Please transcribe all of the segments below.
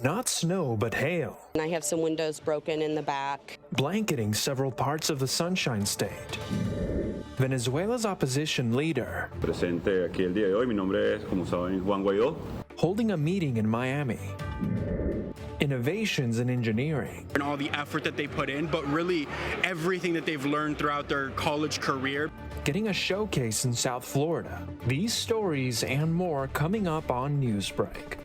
not snow but hail. And I have some windows broken in the back. Blanketing several parts of the Sunshine State. Venezuela's opposition leader. Presente aquí el día de hoy, mi nombre es, como saben, Juan Guaidó. Holding a meeting in Miami. Innovations in engineering. And all the effort that they put in, but really everything that they've learned throughout their college career. Getting a showcase in South Florida. These stories and more coming up on Newsbreak.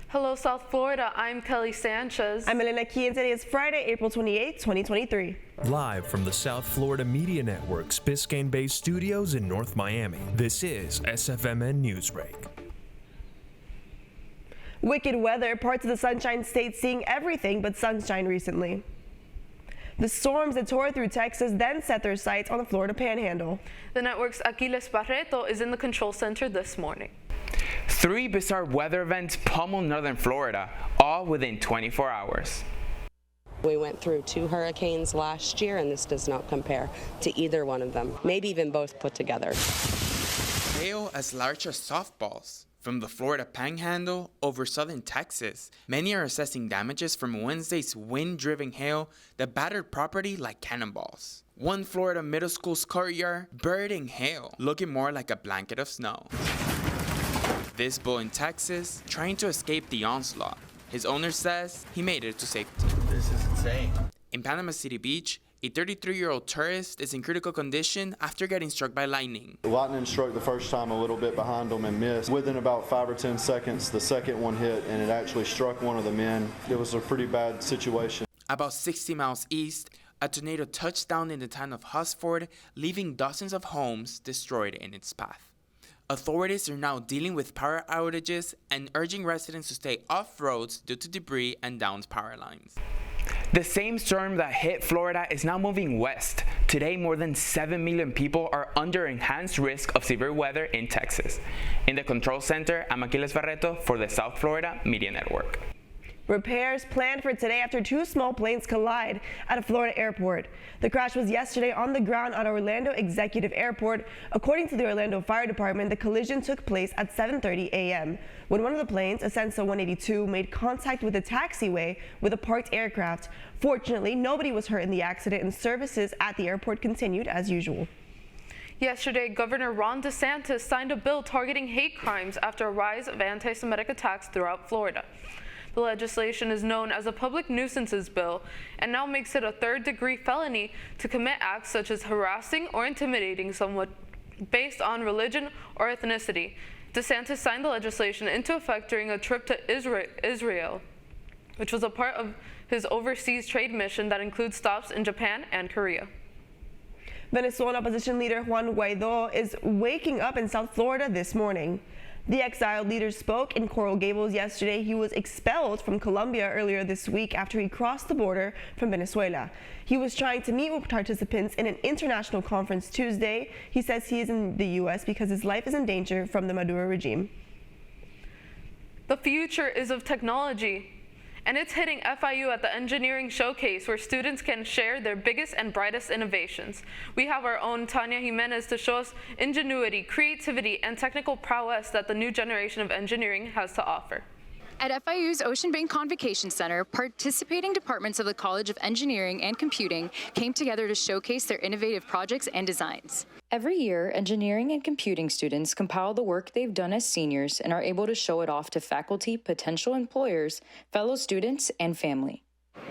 Hello, South Florida. I'm Kelly Sanchez. I'm Elena Key, and today is Friday, April 28, 2023. Live from the South Florida Media Network's Biscayne-based studios in North Miami, this is SFMN Newsbreak. Wicked weather, parts of the Sunshine State seeing everything but sunshine recently. The storms that tore through Texas then set their sights on the Florida Panhandle. The network's Aquiles Barreto is in the control center this morning. 3 bizarre weather events pummeled northern Florida, all within 24 hours. We went through 2 hurricanes last year, and this does not compare to either one of them, maybe even both put together. Hail as large as softballs. From the Florida Panhandle over southern Texas, many are assessing damages from Wednesday's wind-driven hail that battered property like cannonballs. One Florida middle school's courtyard buried in hail, looking more like a blanket of snow. This bull in Texas trying to escape the onslaught. His owner says he made it to safety. This is insane. In Panama City Beach, a 33-year-old tourist is in critical condition after getting struck by lightning. The lightning struck the first time a little bit behind him and missed. Within about 5 or 10 seconds, the second one hit, and it actually struck one of the men. It was a pretty bad situation. About 60 miles east, a tornado touched down in the town of Husford, leaving dozens of homes destroyed in its path. Authorities are now dealing with power outages and urging residents to stay off roads due to debris and downed power lines. The same storm that hit Florida is now moving west. Today, more than 7 million people are under enhanced risk of severe weather in Texas. In the control center, I'm Aquiles Barreto for the South Florida Media Network. Repairs planned for today after 2 small planes collide at a Florida airport. The crash was yesterday on the ground at Orlando Executive Airport. According to the Orlando Fire Department, the collision took place at 7:30 a.m. when one of the planes, a Cessna 182, made contact with a taxiway with a parked aircraft. Fortunately, nobody was hurt in the accident, and services at the airport continued as usual. Yesterday, Governor Ron DeSantis signed a bill targeting hate crimes after a rise of anti-Semitic attacks throughout Florida. The legislation is known as a public nuisances bill and now makes it a third-degree felony to commit acts such as harassing or intimidating someone based on religion or ethnicity. DeSantis signed the legislation into effect during a trip to Israel, which was a part of his overseas trade mission that includes stops in Japan and Korea. Venezuelan opposition leader Juan Guaidó is waking up in South Florida this morning. The exiled leader spoke in Coral Gables yesterday. He was expelled from Colombia earlier this week after he crossed the border from Venezuela. He was trying to meet with participants in an international conference Tuesday. He says he is in the U.S. because his life is in danger from the Maduro regime. The future is of technology, and it's hitting FIU at the Engineering Showcase, where students can share their biggest and brightest innovations. We have our own Tanya Jimenez to show us ingenuity, creativity, and technical prowess that the new generation of engineering has to offer. At FIU's Ocean Bank Convocation Center, participating departments of the College of Engineering and Computing came together to showcase their innovative projects and designs. Every year, engineering and computing students compile the work they've done as seniors and are able to show it off to faculty, potential employers, fellow students, and family.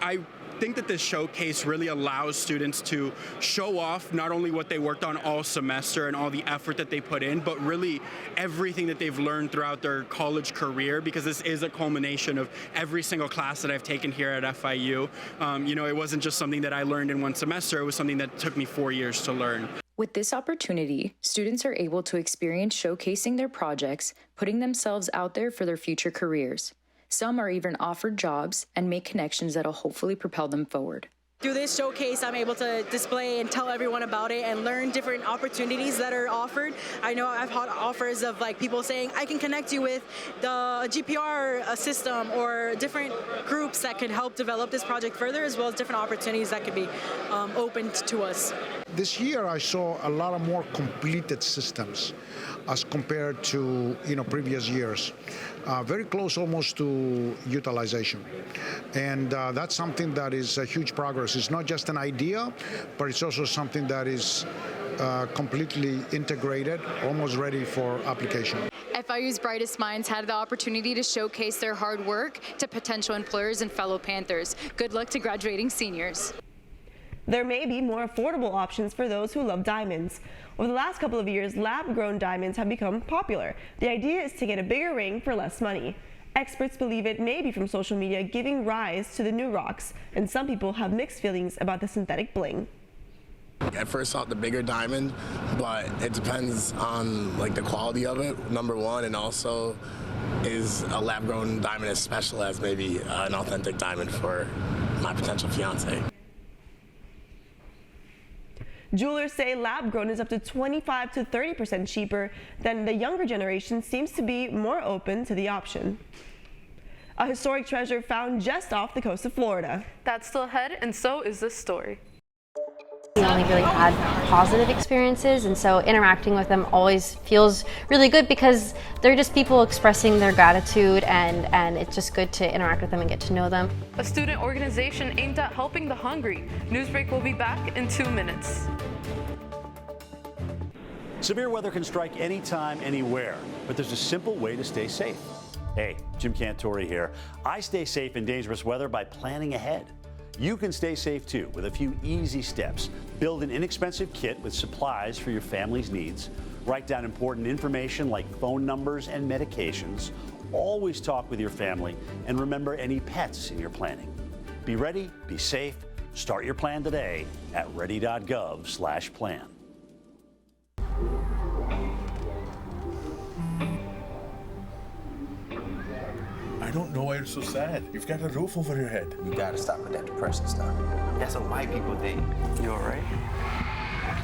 I think that this showcase really allows students to show off not only what they worked on all semester and all the effort that they put in, but really everything that they've learned throughout their college career, because this is a culmination of every single class that I've taken here at FIU. It wasn't just something that I learned in one semester, it was something that took me 4 years to learn. With this opportunity, students are able to experience showcasing their projects, putting themselves out there for their future careers. Some are even offered jobs and make connections that'll hopefully propel them forward. Through this showcase, I'm able to display and tell everyone about it and learn different opportunities that are offered. I know I've had offers of people saying, I can connect you with the GPR system or different groups that could help develop this project further, as well as different opportunities that could be opened to us. This year I saw a lot of more completed systems as compared to previous years. Very close almost to utilization. And that's something that is a huge progress. It's not just an idea, but it's also something that is completely integrated, almost ready for application. FIU's brightest minds had the opportunity to showcase their hard work to potential employers and fellow Panthers. Good luck to graduating seniors. There may be more affordable options for those who love diamonds. Over the last couple of years, lab-grown diamonds have become popular. The idea is to get a bigger ring for less money. Experts believe it may be from social media giving rise to the new rocks, and some people have mixed feelings about the synthetic bling. I first thought the bigger diamond, but it depends on the quality of it, number one, and also is a lab-grown diamond as special as maybe an authentic diamond for my potential fiance. Jewelers say lab-grown is up to 25 to 30% cheaper than the younger generation seems to be more open to the option. A historic treasure found just off the coast of Florida. That's still ahead, and so is this story. We only really had positive experiences, and so interacting with them always feels really good because they're just people expressing their gratitude, and it's just good to interact with them and get to know them. A student organization aimed at helping the hungry. Newsbreak will be back in 2 minutes. Severe weather can strike anytime, anywhere, but there's a simple way to stay safe. Hey, Jim Cantori here. I stay safe in dangerous weather by planning ahead. You can stay safe too with a few easy steps. Build an inexpensive kit with supplies for your family's needs. Write down important information like phone numbers and medications. Always talk with your family and remember any pets in your planning. Be ready, be safe. Start your plan today at ready.gov/plan. I don't know why you're so sad. You've got a roof over your head. You gotta stop with that depression stuff. That's what white people think. You all right?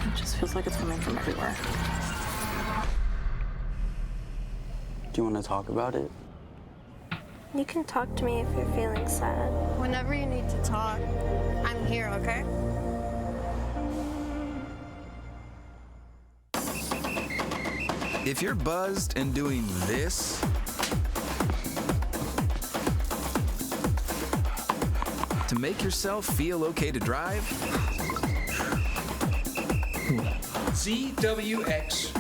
It just feels like it's coming from everywhere. Do you want to talk about it? You can talk to me if you're feeling sad. Whenever you need to talk, I'm here, okay? If you're buzzed and doing this, to make yourself feel okay to drive, ZWX.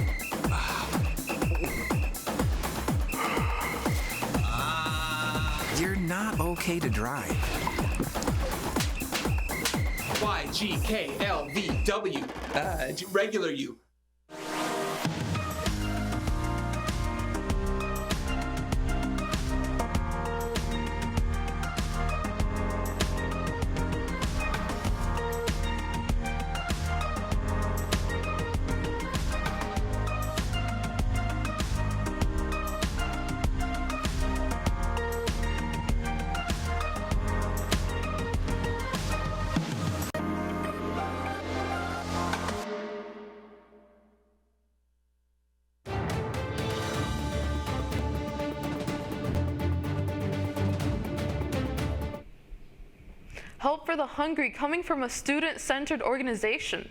you're not okay to drive. YGKLVW. Regular you. Help for the hungry coming from a student-centered organization.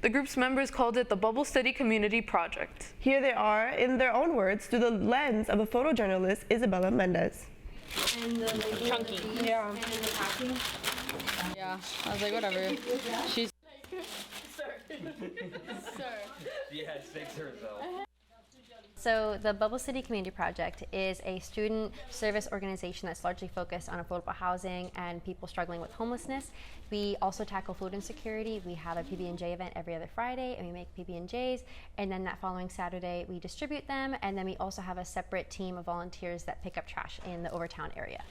The group's members called it the Bubble City Community Project. Here they are, in their own words, through the lens of a photojournalist, Isabella Mendez. And the chunky. Yeah. And then the packing. Yeah, I was like, whatever. She's. Sir. She had 6 herself. So the Bubble City Community Project is a student service organization that's largely focused on affordable housing and people struggling with homelessness. We also tackle food insecurity. We have a PB&J event every other Friday, and we make PB&Js, and then that following Saturday we distribute them, and then we also have a separate team of volunteers that pick up trash in the Overtown area.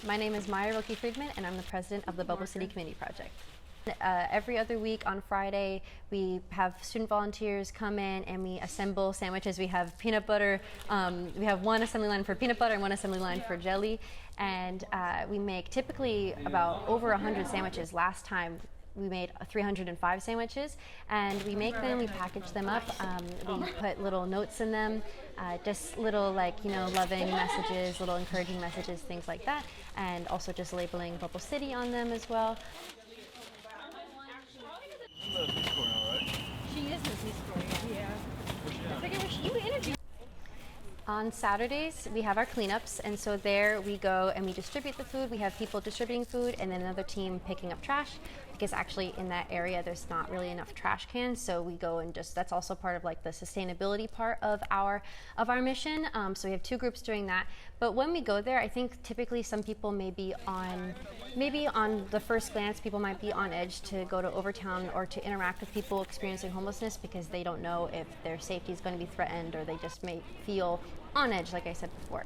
My name is Maya Roki-Friedman, and I'm the president of the Bubble City Community Project. Every other week on Friday, we have student volunteers come in and we assemble sandwiches. We have peanut butter, we have one assembly line for peanut butter and one assembly line for jelly. And we make typically about over 100 sandwiches. Last time we made 305 sandwiches, and we make them, we package them up, we put little notes in them, just little loving messages, little encouraging messages, things like that, and also just labeling Bubble City on them as well. On Saturdays, we have our cleanups, and so there we go and we distribute the food. We have people distributing food and then another team picking up trash, because actually in that area there's not really enough trash cans, so we go and that's also part of like the sustainability part of our mission. So we have two groups doing that. But when we go there, I think typically some people maybe on the first glance, people might be on edge to go to Overtown or to interact with people experiencing homelessness, because they don't know if their safety is going to be threatened, or they just may feel on edge, like I said before.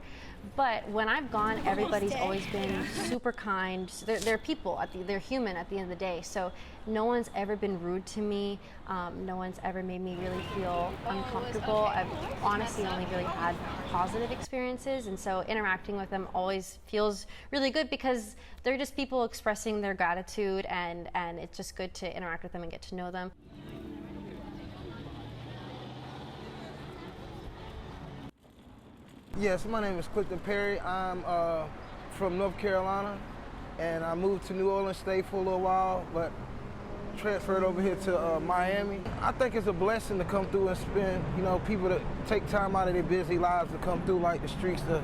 But when I've gone, everybody's always been super kind. They're people, they're human at the end of the day. So no one's ever been rude to me. No one's ever made me really feel uncomfortable. I've honestly only really had positive experiences. And so interacting with them always feels really good, because they're just people expressing their gratitude, and it's just good to interact with them and get to know them. Yes, my name is Clifton Perry. I'm from North Carolina, and I moved to New Orleans, stayed for a little while, but transferred over here to Miami. I think it's a blessing to come through and spend, people that take time out of their busy lives to come through like the streets to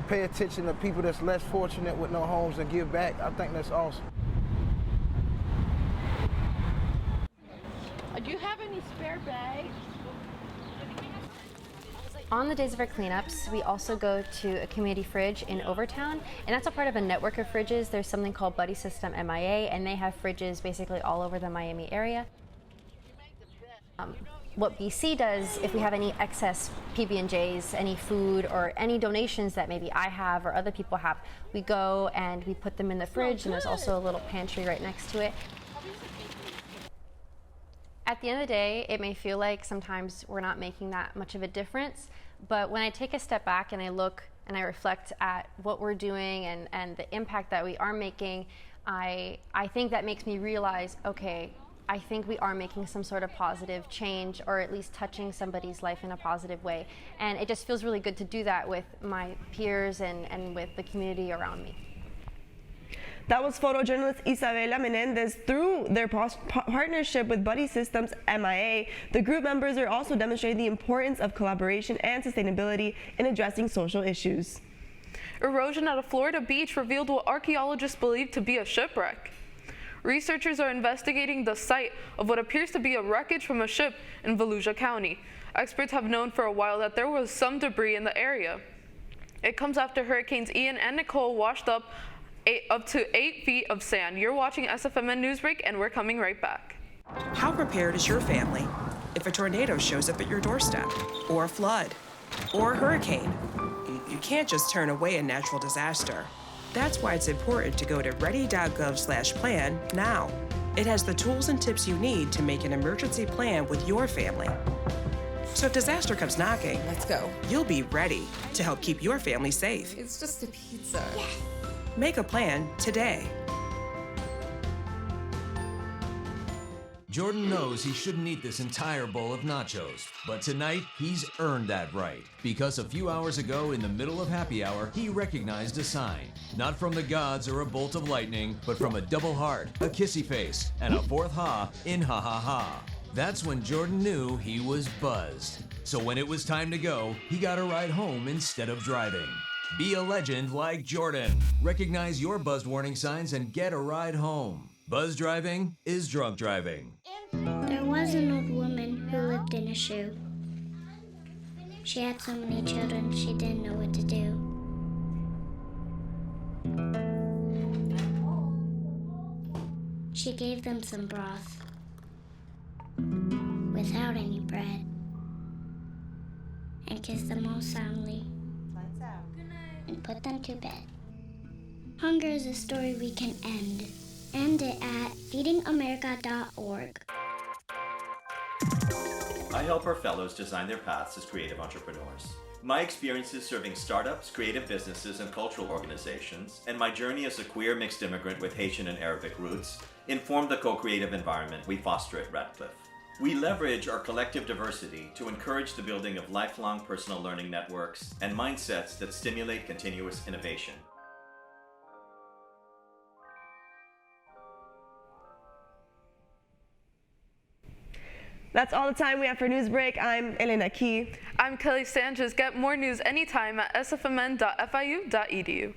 pay attention to people that's less fortunate with no homes and give back. I think that's awesome. Do you have any spare bags? On the days of our cleanups, we also go to a community fridge in Overtown, and that's a part of a network of fridges. There's something called Buddy System MIA, and they have fridges basically all over the Miami area. What BC does, if we have any excess PB&Js, any food, or any donations that maybe I have or other people have, we go and we put them in the fridge, and there's also a little pantry right next to it. At the end of the day, it may feel like sometimes we're not making that much of a difference, but when I take a step back and I look and I reflect at what we're doing and the impact that we are making, I think that makes me realize, okay, I think we are making some sort of positive change, or at least touching somebody's life in a positive way. And it just feels really good to do that with my peers and with the community around me. That was photojournalist Isabela Menendez. Through their partnership with Buddy Systems MIA, the group members are also demonstrating the importance of collaboration and sustainability in addressing social issues. Erosion at a Florida beach revealed what archaeologists believe to be a shipwreck. Researchers are investigating the site of what appears to be a wreckage from a ship in Volusia County. Experts have known for a while that there was some debris in the area. It comes after Hurricanes Ian and Nicole washed up to 8 feet of sand. You're watching SFMN Newsbreak, and we're coming right back. How prepared is your family if a tornado shows up at your doorstep, or a flood, or a hurricane? You can't just turn away a natural disaster. That's why it's important to go to ready.gov/plan now. It has the tools and tips you need to make an emergency plan with your family. So if disaster comes knocking, let's go. You'll be ready to help keep your family safe. It's just a pizza. Yes. Make a plan today. Jordan knows he shouldn't eat this entire bowl of nachos, but tonight he's earned that right, because a few hours ago in the middle of happy hour, he recognized a sign. Not from the gods or a bolt of lightning, but from a double heart, a kissy face, and a fourth ha in ha ha ha. That's when Jordan knew he was buzzed. So when it was time to go, he got a ride home instead of driving. Be a legend like Jordan. Recognize your buzzed warning signs and get a ride home. Buzz driving is drunk driving. There was an old woman who lived in a shoe. She had so many children, she didn't know what to do. She gave them some broth without any bread and kissed them all soundly and put them to bed. Hunger is a story we can end. End it at feedingamerica.org. I help our fellows design their paths as creative entrepreneurs. My experiences serving startups, creative businesses, and cultural organizations, and my journey as a queer mixed immigrant with Haitian and Arabic roots, inform the co-creative environment we foster at Radcliffe. We leverage our collective diversity to encourage the building of lifelong personal learning networks and mindsets that stimulate continuous innovation. That's all the time we have for Newsbreak. I'm Elena Key. I'm Kelly Sanchez. Get more news anytime at sfmn.fiu.edu.